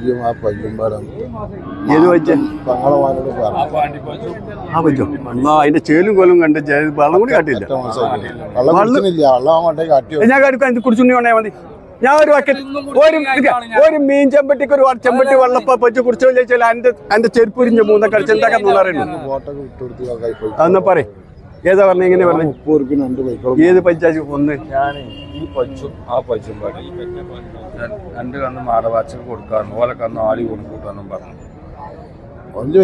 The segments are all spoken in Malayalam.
പയ്യും ആ പയ്യും പാടാണ്. ഏത് പയ്യ? ബംഗളമാരോട് ആ പയ്യോ അതിന്റെ ചേലും കൊല്ലും കണ്ട് വെള്ളം കൂടി കാട്ടില്ല. ഞാൻ കാട്ടി കുടിച്ചുണ്ണി കൊണ്ടേ മതി. ഞാൻ ഒരു ഒരു മീൻ ചെമ്പട്ടിക്ക് ഒരു ചെമ്പട്ടി വെള്ളപ്പ പച്ചു കുടിച്ചോ ചോദിച്ചാൽ എന്റെ ചെരുപ്പുരിഞ്ഞ മൂന്ന കളിച്ച് എന്താ പറയുന്നത്? അതെന്നാ പറയും. ഏതാ പറഞ്ഞ എങ്ങനെ പറഞ്ഞു? ഏത് പഞ്ചായത്ത്? ഒന്ന് ഞാൻ ഈ പച്ചും ആ പച്ചും പാടി രണ്ട് കന്ന് മാടവാച്ചൽ കൊടുക്കാറുണ്ട്. ഓലെ കന്ന് ആളി കൂട്ടാന്നും പറഞ്ഞു. ഒരു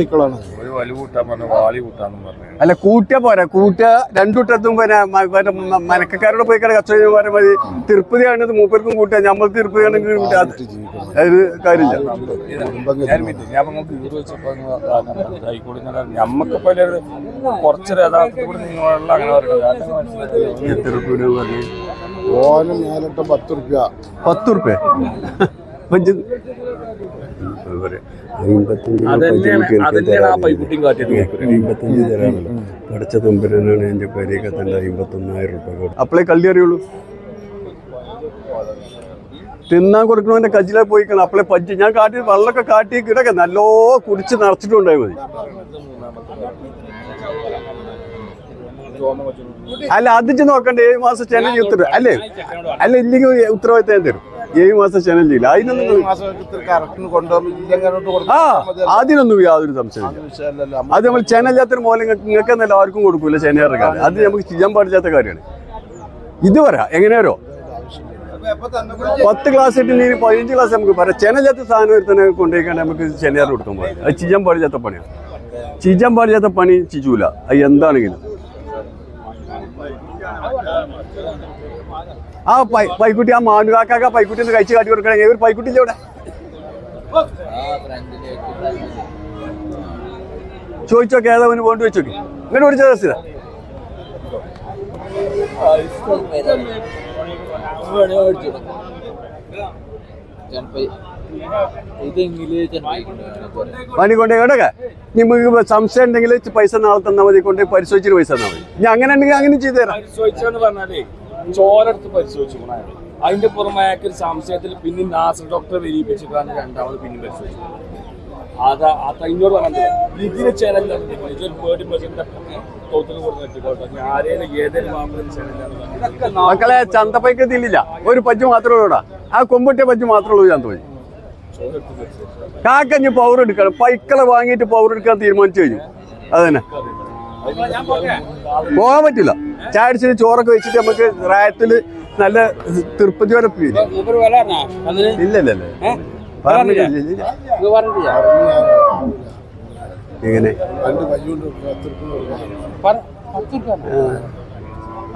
വലി കൂട്ടാൻ പറഞ്ഞു, വാളി കൂട്ടാന്നും പറഞ്ഞു. അല്ല കൂട്ടിയാ പോരാ, കൂട്ടിയ രണ്ടുകൂട്ടത്തും പിന്നെ മനക്കാരോട് പോയി കച്ചവടം പറയാൻ മതി. തിരുപ്പതി ആണത് മൂപ്പർക്കും കൂട്ടാ, നമ്മൾ തിരുപ്പതി ആണെങ്കിൽ അത് കാര്യമില്ല. ഞമ്മക്കിപ്പോ കുറച്ചൊരു യഥാർത്ഥത്തിൽ നിങ്ങളുള്ള അങ്ങനെ പറയുന്നത്. എത്ര രൂപ പറഞ്ഞു? ഓന് നേരിട്ട് 10 റുപ്യ. 10 റുപ്യ പഠിച്ച തുമ്പരനാണ് എന്റെ പേരൊക്കെ തന്നെ 51,000 റുപ്യ. അപ്പളേ കള്ളി അറിയുള്ളൂ. തിന്നാൻ കൊടുക്കണവന്റെ കജിലെ പോയിക്കണം. അപ്പളെ പറ്റി ഞാൻ കാട്ടി വെള്ളമൊക്കെ കാട്ടി കിടക്കെ നല്ലോ കുടിച്ച് നിറച്ചിട്ടുണ്ടായി മതി. അല്ല അത് നോക്കണ്ടേ? 7 മാസം ചാനൽ ഉത്തരവ് അല്ലേ? അല്ല ഇല്ലെങ്കിൽ ഉത്തരവാദിത്തം ഞാൻ തരും. 7 മാസം ചാനൽ ചെയ്യില്ല. അതിനൊന്നും അതിനൊന്നും യാതൊരു സംശയമില്ല. അത് നമ്മൾ ചാനലില്ലാത്തൊരു മോലെ നിങ്ങൾക്ക് എന്നല്ല ആർക്കും കൊടുക്കൂല. ചാനലുകാർ അത് നമുക്ക് ചെയ്യാൻ പാടില്ലാത്ത കാര്യമാണ്. ഇത് പറയാ എങ്ങനെയാരോ 10 ക്ലാസ് ഇട്ട് 15 ക്ലാസ് നമുക്ക് പറയാം. ചാനലില്ലാത്ത സാധനം തന്നെ കൊണ്ടുപോയിക്കാണ്ട് നമുക്ക് ചാനലുകാർ കൊടുക്കാൻ പാടില്ല. അത് ചെയ്യാൻ പാടില്ലാത്ത പണിയാണ്. ചെയ്യാൻ പാടില്ലാത്ത പണി ചെയ്യൂല. അത് എന്താണെങ്കിലും ആ പൈക്കുട്ടി ആ മാനുകാക്ക പൈക്കുട്ടി ഒന്ന് കഴിച്ച് കാട്ടി കൊടുക്കണേ. ഒരു പൈക്കുട്ടി ഇവിടെ ചോദിച്ചോക്കെ ഏതാവന് പോണ്ട് വെച്ചോക്കെ ഇങ്ങനെ പിടിച്ച ദിവസം പണി കൊണ്ടേ കേട്ടൊക്കെ. നിങ്ങൾക്ക് സംശയം ഉണ്ടെങ്കിൽ പൈസ നാളെ തന്നാൽ മതി. കൊണ്ട് പരിശോധിച്ചിട്ട് പൈസ തന്നാൽ മതി. ഞാൻ അങ്ങനെ ഉണ്ടെങ്കിൽ അങ്ങനെ ചെയ്തു തരാം. പരിശോധിച്ചെന്ന് പറഞ്ഞാലേ ചോരെടുത്ത് പരിശോധിച്ചു. അതിന്റെ പുറമെ ഒരു സംശയത്തിൽ പിന്നെ നാസർ ഡോക്ടറെ വെരിഫിച്ചിട്ടാണ് രണ്ടാമത് പിന്നെ പരിശോധിച്ചു. അതാ ഇന്നോട് പറഞ്ഞത് ഇതിന് ചാനൽ മക്കളെ ചന്തപ്പൈക്ക് തിന്നില്ല. ഒരു പജ്ജ് മാത്രമേ ഉള്ളൂടാ. ആ കൊമ്പൊട്ടിയ പജ്ജ് മാത്രമേ ഉള്ളൂ. ഞാൻ തോന്നി കാക്കഞ്ഞ് പവർ എടുക്കണം. പൈക്കളെ വാങ്ങിയിട്ട് പവർ എടുക്കാൻ തീരുമാനിച്ചു കഴിഞ്ഞു. അതന്നെ പോകാൻ പറ്റില്ല. ചാടിച്ചിട്ട് ചോറൊക്കെ വെച്ചിട്ട് നമുക്ക് റായത്തില് നല്ല തിരുപ്പതി വരെ ഇല്ല ഇല്ല എങ്ങനെ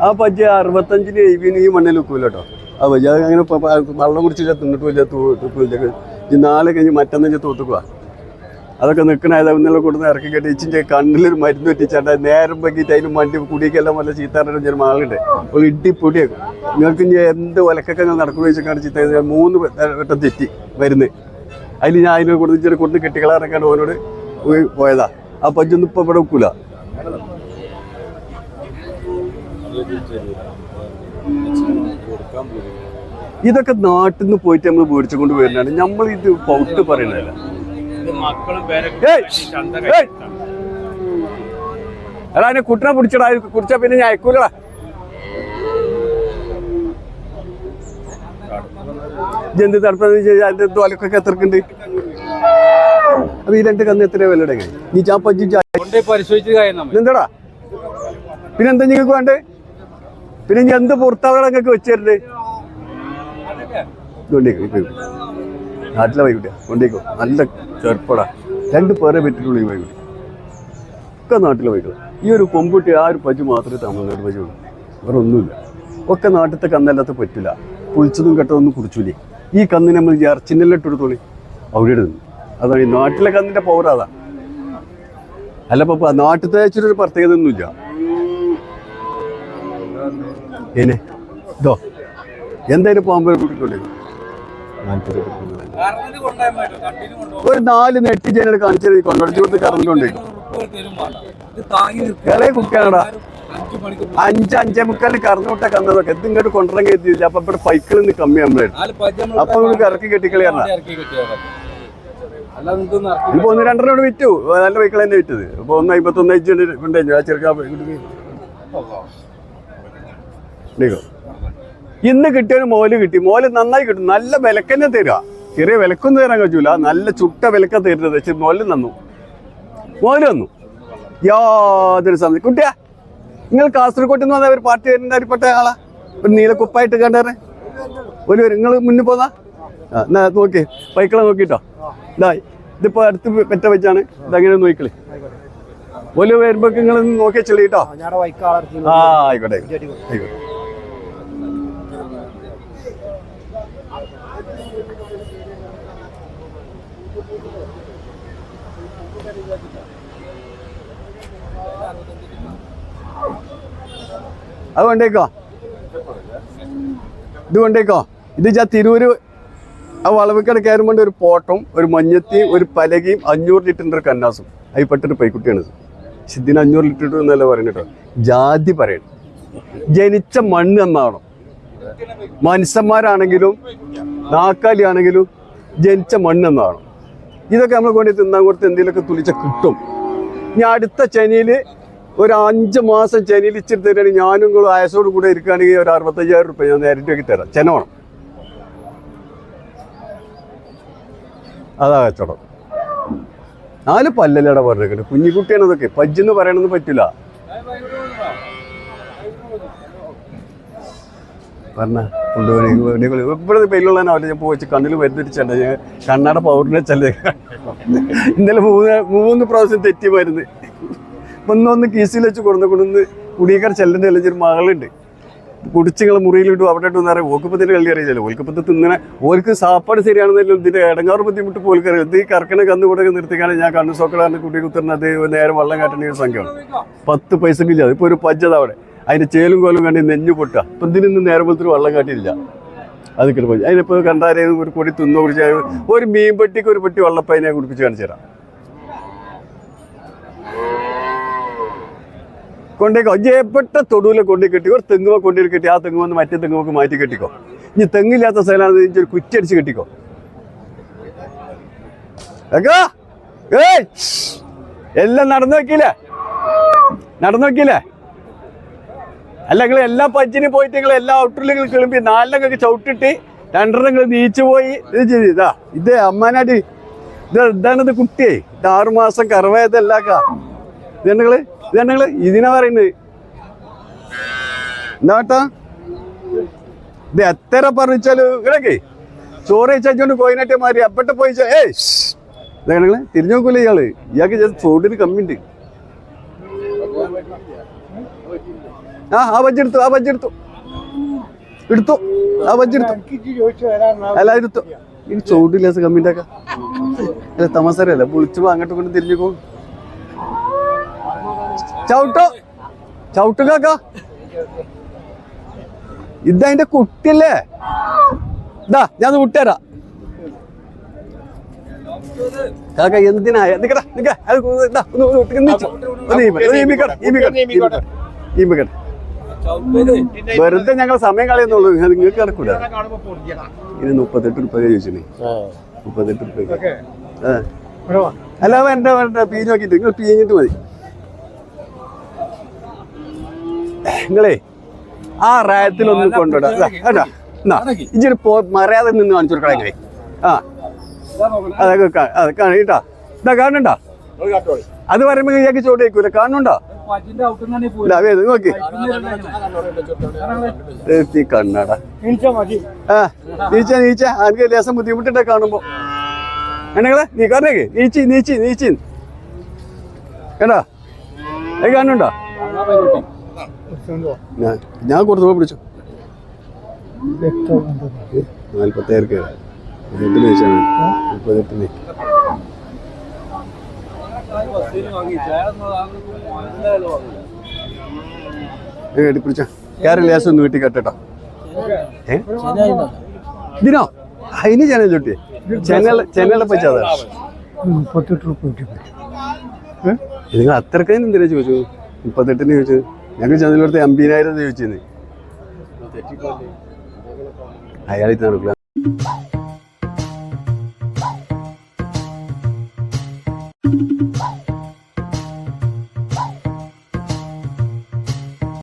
ആ പജ്ജ 65-ന് 70-ന് ഈ മണ്ണിൽ വെക്കൂല കേട്ടോ. ആ പജ്ജ അത് അങ്ങനെ വെള്ളം കുടിച്ചില്ല, തിന്നിട്ട് വലിയ നാളെ കഴിഞ്ഞ് മറ്റന്നെ തൂത്തുക്കുക. അതൊക്കെ നിൽക്കണ ഇന്നലെ കൊടുത്ത് ഇറക്കി കെട്ടി ഇച്ചിൻ്റെ കണ്ണിലൊരു മരുന്ന് വെട്ടിച്ചാണ്ട് നേരം പറ്റിയിട്ട് അതിന് മണ്ടി കുടിക്കെല്ലാം വല്ല ചീത്താറിന് ചില ആളുണ്ട്. ഒരു ഇടിപ്പൊടിയാക്കും. നിങ്ങൾക്ക് ഇനി എന്ത് ഒലക്കൊക്കെ നടക്കുന്ന വെച്ചാൽ ചീത്ത 3 വട്ടം തെറ്റി വരുന്നത്. അതിൽ ഞാൻ അതിനെ കൊടുത്ത് കൊണ്ട് കെട്ടിക്കളാറൊക്കെയാണ് ഓനോട് പോയതാ. ആ പഞ്ചൊന്നും ഇപ്പം ഇവിടെ വെക്കൂല. ഇതൊക്കെ നാട്ടിൽ നിന്ന് പോയിട്ട് നമ്മൾ മേടിച്ചുകൊണ്ട് വരുന്നതാണ്. നമ്മൾ ഇത് പൗട്ട് പറയണല്ല. അല്ല അതിനെ കുട്ടനെ പിടിച്ചടാ. കുടിച്ചാ പിന്നെ ഞാൻ അയക്കൂലടാ. ജന്തു തടുപ്പത് അതിന്റെ തോലക്കൊക്കെ എത്രക്കുണ്ട്? അപ്പൊ ഈ 2 കന്ന് എത്ര വിലയുടെ? നീ ചാപ്പി എന്താടാ പിന്നെന്താ നിങ്ങൾക്ക് വേണ്ടേ? പിന്നെ ഞാൻ എന്ത് പുറത്താവളൊക്കെ വെച്ചേരണ്ടേ? കൊണ്ടേക്കോ നാട്ടിലെ വൈകുട്ടിയാ. കൊണ്ടേക്കോ നല്ല ചെറുപ്പടാ. 2 പേരെ പറ്റിട്ടുള്ളൂ ഈ വൈകുട്ടി. ഒക്കെ നാട്ടിലെ വൈകും. ഈ ഒരു കൊമ്പുട്ടി ആ ഒരു പജ് മാത്രമേ തമിഴ്നാട് പജുള്ളൂ. വേറെ ഒന്നുമില്ല. ഒക്കെ നാട്ടിലത്തെ കന്നല്ലാത്ത പറ്റില്ല. കുളിച്ചതും കെട്ടതൊന്നും കുടിച്ചൂലേ. ഈ കന്നിന് നമ്മൾ ഇറച്ചിനെല്ലാം ഇട്ടെടുത്തോളി അവിടെ നിന്ന്. അതാണ് ഈ നാട്ടിലെ കന്നിൻ്റെ പവർ. അതാ അല്ല ഇപ്പൊ നാട്ടിലത്തെ വെച്ചിട്ടൊരു പ്രത്യേകത ഒന്നുമില്ല. ഏനെ ഇതോ എന്തായാലും പോകുമ്പോൾ കൂട്ടിക്കൊണ്ടേ ഒരു 4 നെട്ടി ജനൽ കാണിച്ചത് കൊണ്ടടിച്ചു കൊടുത്ത് കറന്നുകൊണ്ടേ. ഇളയ കുട്ടിയാണടാ. 5-5:45 കറന്നു വിട്ട കന്നതൊക്കെ ഇത് ഇങ്ങോട്ട് കൊണ്ടുവരാൻ കരുതിയില്ല. അപ്പൊ ഇവിടെ പൈക്കിൽ നിന്ന് കമ്മിയാകുമ്പോഴായിരുന്നു. അപ്പൊ നമുക്ക് ഇറക്കി കെട്ടിക്കളിയാ. ഇപ്പൊ 1-2 വിറ്റു, നല്ല വെഹിക്കിൾ തന്നെ വിറ്റത്. ഇപ്പൊ 151 ഉണ്ടായിരുന്നു ആ ചെറുക്കാൻ. ഇന്ന് കിട്ടിയൊരു മോല് കിട്ടി. മോല് നന്നായി കിട്ടും, നല്ല വിലക്കന്നെ തരിക. ചെറിയ വിലക്കൊന്നും തരാൻ കഴിയൂല, നല്ല ചുട്ട വിലക്ക തരുന്നത്. പക്ഷെ മോല് തന്നു, മോല് വന്നു. യാതൊരു സമയം. കുട്ടിയാ, നിങ്ങൾ കാസർഗോഡ് നിന്ന് വന്ന ഒരു പാർട്ടിക്കാരൻ്റെ അരിപ്പെട്ട ആളാ, ഒരു നീലക്കുപ്പായിട്ട് കണ്ടേ ഒരു നിങ്ങൾ മുന്നിൽ പോന്നാ. എന്നാ നോക്കി പൈക്കളെ നോക്കിട്ടോ. ഇതായി ഇതിപ്പോ അടുത്ത് പെറ്റ വെച്ചാണ്. ഇതങ്ങനെ നോക്കിക്കളി. ഓല് വരുമ്പോ നിങ്ങൾ നോക്കി ചെളിട്ടോ. ആ ആയിക്കോട്ടെ ആയിക്കോട്ടെ. അത് കൊണ്ടേക്കോ, ഇത് കൊണ്ടേക്കോ. ഇത് തിരൂര് ആ വളവിക്കട കയറുമ്പോൾ ഒരു പോട്ടും ഒരു മഞ്ഞത്തിയും ഒരു പലകയും 500 ലിറ്ററിൻ്റെ ഒരു കന്നാസും അതിൽപ്പെട്ടൊരു പൈക്കുട്ടിയാണ്. ഇതിന് 500 ലിറ്റർ എന്നല്ല പറയുന്നത് കേട്ടോ, ജാതി പറയണം. ജനിച്ച മണ്ണ് എന്നാവണം. മനുഷ്യന്മാരാണെങ്കിലും നാക്കാലി ആണെങ്കിലും ജനിച്ച മണ്ണ് എന്നാവണം. ഇതൊക്കെ നമ്മൾ കൊണ്ട് തിന്നാൻ കൊടുത്ത് എന്തെങ്കിലുമൊക്കെ തുളിച്ച കിട്ടും. ഇനി അടുത്ത ചനിയിൽ ഒരു 5 മാസം ചനിയിൽ ഇച്ചിരി തരികയാണെങ്കിൽ ഞാനും കൂടെ ആയസോട് കൂടെ ഇരിക്കുകയാണെങ്കിൽ ഒരു 65,000 റുപ്യ ഞാൻ നേരിട്ടേക്ക് തരാം. ചെന വേണം, അതാ കച്ചവടം. 4 പല്ലല്ലട പറഞ്ഞേക്കട്ടെ. കുഞ്ഞിക്കുട്ടിയാണ് അതൊക്കെ. പജ്ജെന്ന് പറയണമെന്ന് പറ്റില്ല. പറഞ്ഞ കൊണ്ടുപോയി ഇവിടെ പെല്ലുള്ളതിനാവില്ല. ഞാൻ പോയി കണ്ണിൽ മരുന്നിടിച്ചണ്ട, ഞാൻ കണ്ണാട പൗഡറിനെ ചെല്ലേ. ഇന്നലെ 3 പ്രാവശ്യം തെറ്റി മരുന്ന്. ഒന്ന് കീസിൽ വെച്ച് കൊണ്ടുവന്ന് കുടിയേക്കാർ ചെല്ലേണ്ട അല്ലെങ്കിൽ ഒരു മകളുണ്ട്. കുടിച്ചുങ്ങൾ മുറിയിലിട്ടു അവിടെ ഇട്ടു പറയാം. ഓക്കിപ്പത്തിൻ്റെ കളി അറിയില്ലല്ലോ. ഓൽക്കിപ്പത്ത് തിന്നണ ഓർക്ക് സാപ്പാട് ശരിയാണെന്നല്ലോ. ഇതിൻ്റെ ഇടങ്ങാറ് ബുദ്ധിമുട്ട് പോൽക്കറിയാം. ഇത് ഈ കറക്കണ കന്ന് കൂടെ നിർത്തിക്കാണ് ഞാൻ കണ്ണു സോക്കടാറിന് കുട്ടി കുത്തുന്നത്. നേരെ വെള്ളം കാട്ടേണ്ട ഒരു സംഖ്യയാണ്. 10 പൈസക്കില്ല. ഇപ്പോൾ ഒരു പജ്ജത അവിടെ അതിൻ്റെ ചേലും കോലും കണ്ടി നെഞ്ഞു പൊട്ടുക. ഇപ്പം ഇതിനൊന്നും നേരെ പോലത്തെ വള്ളം കാട്ടിയില്ല. അത് കിട്ടുമ്പോൾ അതിനിപ്പോൾ കണ്ടാരേ ഒരു പൊടി തിന്നോ കുടിച്ച് ഒരു മീൻ പെട്ടിക്ക് ഒരു പെട്ടി വെള്ളപ്പം അതിനെ കുടിപ്പിച്ച് കാണിച്ചു തരാം. കൊണ്ടേക്കോ. ജയപ്പെട്ട തൊടുവിലെ കൊണ്ടേ കെട്ടി ഒരു തെങ്ങുമ കൊണ്ടേ കെട്ടി. ആ തെങ്ങുമെന്ന് മറ്റേ തെങ്ങുമൊക്കെ മാറ്റി കെട്ടിക്കോ. ഇനി തെങ്ങില്ലാത്ത സ്ഥലമാണ് ഒരു കുറ്റിയടിച്ച് കെട്ടിക്കോ. എല്ലാം നടന്നു നോക്കിയില്ലേ, നടന്നു നോക്കിയില്ലേ? അല്ല, നിങ്ങൾ എല്ലാ പച്ചിനും പോയിട്ട് നിങ്ങൾ എല്ലാ ഔട്ടറിലും കിളമ്പി 4 ചവിട്ടിട്ട് 2 നീച്ചു പോയി. ഇത് ഇതാ ഇത് അമ്മാനായിട്ട് ഇതാണിത് കുട്ടിയെ. ഇത് 6 മാസം കറവായതല്ലാക്കാ. ഇതെണ്ണങ്ങള് ഇതിനാ പറയുന്നത്. എന്താട്ടാ ഇത് എത്ര പറഞ്ഞാല് ഇടക്കേ ചോറ് വെച്ചോണ്ട് കോയിനായിട്ട് മാറി അപ്പട്ടെ പോയി. ഇതാണങ്ങള് തിരിഞ്ഞു നോക്കൂല ഇയാള്. ഇയാൾക്ക് ചോടിന് കമ്മിണ്ട്. ആ ബജ്ജെടുത്തു, ആ ബജ്ജെടുത്തു, എടുത്തു, ആ ബജ്ജെടുത്തു. അല്ല എടുത്തു. ഇനി ചോടില്ല കമ്മിൻ്റെ ഒക്കെ. അല്ല തമസരല്ല, വിളിച്ചു അങ്ങോട്ട് കൊണ്ട് തിരിഞ്ഞു പോകും. ചവിട്ടോ, ചവിട്ടുകാക്ക. ഇതതിന്റെ കുട്ടിയല്ലേ. ഇതാ ഞാൻ വിട്ടുതരാം കാക്ക. എന്തിനാ വെറുതെ ഞങ്ങൾ സമയം കളയുന്നുള്ളൂ. നിങ്ങൾക്ക് നടക്കൂല. ഇനി 38 റുപ്യ ചോദിച്ചിന്. 38 റുപ്യ. അല്ല വേണ്ട വേണ്ട, പീഞ്ഞ് നോക്കിട്ട് നിങ്ങൾ പീഞ്ഞിട്ട് മതി. നിങ്ങളേ ആ റായത്തിലൊന്നും കൊണ്ടുവിടാ. ഇഞ്ചൊരു മറയാതെ നിന്ന് കാണിച്ചു കൊടുക്കണം. എങ്ങനെ ആ അതൊക്കെ കേട്ടാ. ഇതാ കാണുന്നുണ്ടോ? അത് പറയുമ്പോ ഇയാൾക്ക് ചോട്ട് വയ്ക്കൂല. കാണുന്നുണ്ടോ? നോക്കി കണ്ണാടാ. ആ നീച്ച എനിക്ക് ലേസം ബുദ്ധിമുട്ടുണ്ടെ കാണുമ്പോ. എന്നെങ്ങളെ നീ കാരണേക്ക് നീച്ചി കേട്ടാ. അത് കാണുന്നുണ്ടോ? ഞാൻ കൊടുത്തപ്പോ പിടിച്ചു. 47 ചോദിച്ചാണ്. 38 പിടിച്ച ക്യാരൻ ലേസം ഒന്ന് വീട്ടിൽ കെട്ടോ. ഇതിനോ അതിന് ചാനൽ ചൊട്ടിയെ ചെന്നൈയിലെ പറ്റാതെ 38 റുപ്യ. നിങ്ങൾ അത്രക്ക് എന്തിനാ ചോദിച്ചു? 38 ചോദിച്ചത്. ഞങ്ങൾ ചന്ദ്രത്തെ 50,000 ചോദിച്ചിരുന്നു. അയാളിൽ നടക്കില്ല.